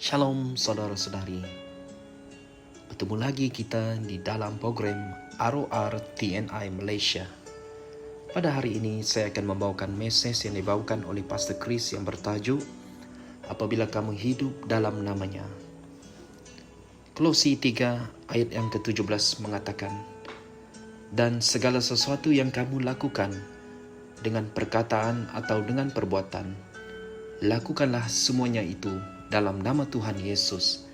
Shalom saudara-saudari. Bertemu lagi kita di dalam program ROR TNI Malaysia. Pada hari ini saya akan membawakan mesej yang dibawakan oleh Pastor Chris yang bertajuk Apabila Kamu Hidup Dalam Namanya. Kolose 3 ayat yang ke-17 mengatakan, dan segala sesuatu yang kamu lakukan dengan perkataan atau dengan perbuatan, lakukanlah semuanya itu dalam nama Tuhan Yesus,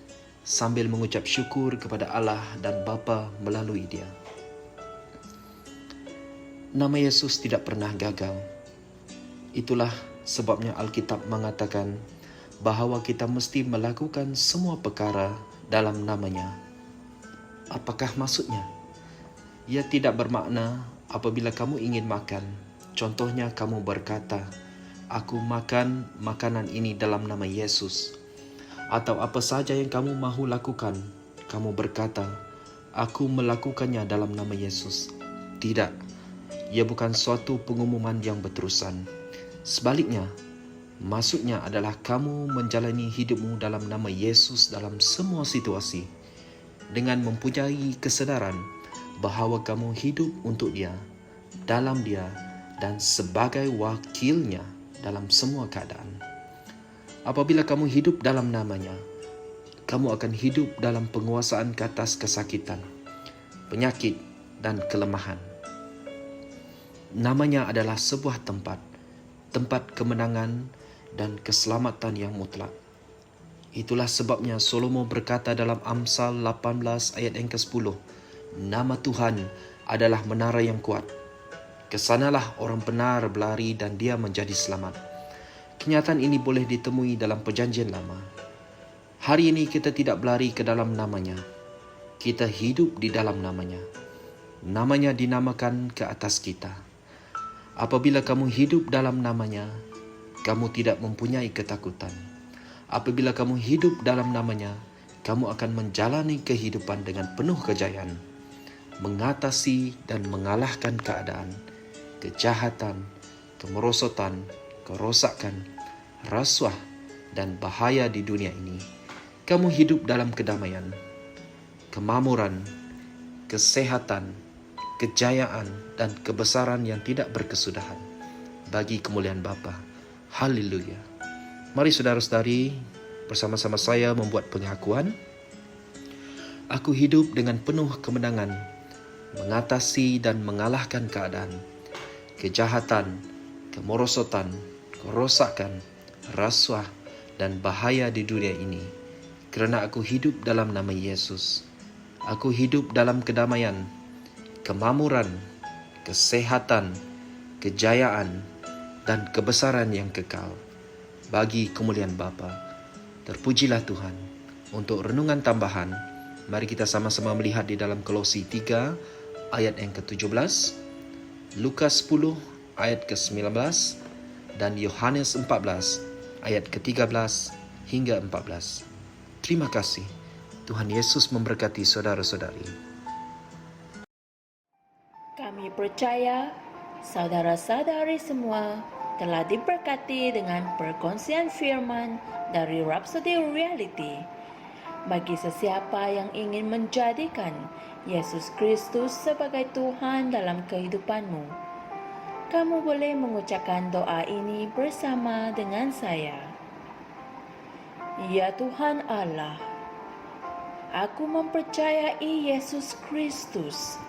sambil mengucap syukur kepada Allah dan Bapa melalui Dia. Nama Yesus tidak pernah gagal. Itulah sebabnya Alkitab mengatakan bahawa kita mesti melakukan semua perkara dalam namanya. Apakah maksudnya? Ia tidak bermakna apabila kamu ingin makan, contohnya kamu berkata, aku makan makanan ini dalam nama Yesus. Atau apa saja yang kamu mahu lakukan, kamu berkata, aku melakukannya dalam nama Yesus. Tidak, ia bukan suatu pengumuman yang berterusan. Sebaliknya, maksudnya adalah kamu menjalani hidupmu dalam nama Yesus dalam semua situasi, dengan mempunyai kesedaran bahawa kamu hidup untuk Dia, dalam Dia, dan sebagai wakilnya dalam semua keadaan. Apabila kamu hidup dalam namanya, kamu akan hidup dalam penguasaan ke atas kesakitan, penyakit, dan kelemahan. Namanya adalah sebuah tempat kemenangan dan keselamatan yang mutlak. Itulah sebabnya Salomo berkata dalam Amsal 18 ayat yang ke-10, nama Tuhan adalah menara yang kuat. Kesanalah orang benar berlari dan dia menjadi selamat. Kenyataan ini boleh ditemui dalam Perjanjian Lama. Hari ini kita tidak berlari ke dalam namanya. Kita hidup di dalam namanya. Namanya dinamakan ke atas kita. Apabila kamu hidup dalam namanya, kamu tidak mempunyai ketakutan. Apabila kamu hidup dalam namanya, kamu akan menjalani kehidupan dengan penuh kejayaan, mengatasi dan mengalahkan keadaan, kejahatan, kemerosotan, kerosakan, rasuah, dan bahaya di dunia ini. Kamu hidup dalam kedamaian, kemakmuran, kesehatan, kejayaan, dan kebesaran yang tidak berkesudahan bagi kemuliaan Bapa. Haleluya. Mari saudara-saudari bersama-sama saya membuat pengakuan. Aku hidup dengan penuh kemenangan, mengatasi dan mengalahkan keadaan, kejahatan, kemerosotan, kerosakan, rasuah, dan bahaya di dunia ini, kerana aku hidup dalam nama Yesus. Aku hidup dalam kedamaian, kemakmuran, kesehatan, kejayaan, dan kebesaran yang kekal bagi kemuliaan Bapa. Terpujilah Tuhan. Untuk renungan tambahan, mari kita sama-sama melihat di dalam Kolose 3 ayat yang ke-17, Lukas 10 ayat ke-19, dan Yohanes 14 ayat ke-13 hingga 14. Terima kasih. Tuhan Yesus memberkati saudara-saudari. Kami percaya saudara-saudari semua telah diberkati dengan perkongsian firman dari Rhapsody Reality. Bagi sesiapa yang ingin menjadikan Yesus Kristus sebagai Tuhan dalam kehidupanmu, kamu boleh mengucapkan doa ini bersama dengan saya. Ya Tuhan Allah, aku mempercayai Yesus Kristus,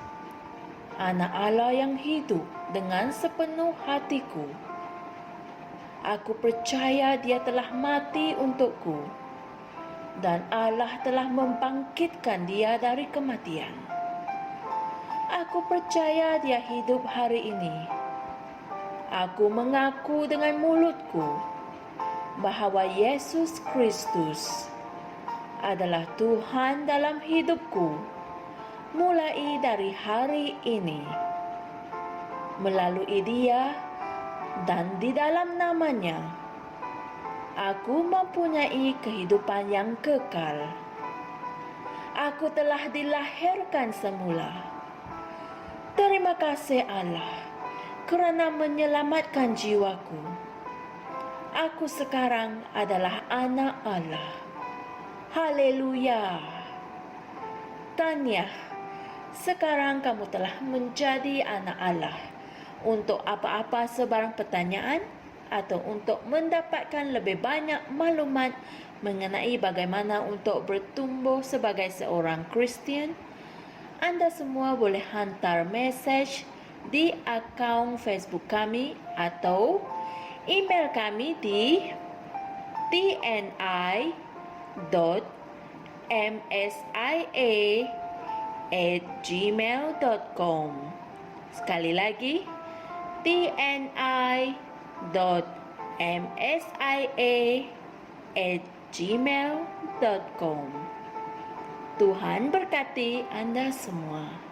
Anak Allah yang hidup dengan sepenuh hatiku. Aku percaya Dia telah mati untukku, dan Allah telah membangkitkan Dia dari kematian. Aku percaya Dia hidup hari ini. Aku mengaku dengan mulutku bahawa Yesus Kristus adalah Tuhan dalam hidupku mulai dari hari ini. Melalui Dia dan di dalam namanya, aku mempunyai kehidupan yang kekal. Aku telah dilahirkan semula. Terima kasih Allah kerana menyelamatkan jiwaku. Aku sekarang adalah anak Allah. Haleluya. Tanya, sekarang kamu telah menjadi anak Allah. Untuk apa-apa sebarang pertanyaan atau untuk mendapatkan lebih banyak maklumat mengenai bagaimana untuk bertumbuh sebagai seorang Kristian, anda semua boleh hantar mesej di akaun Facebook kami atau email kami di tni.msia@gmail.com. Sekali lagi, tni.msia@gmail.com. Tuhan berkati Anda semua.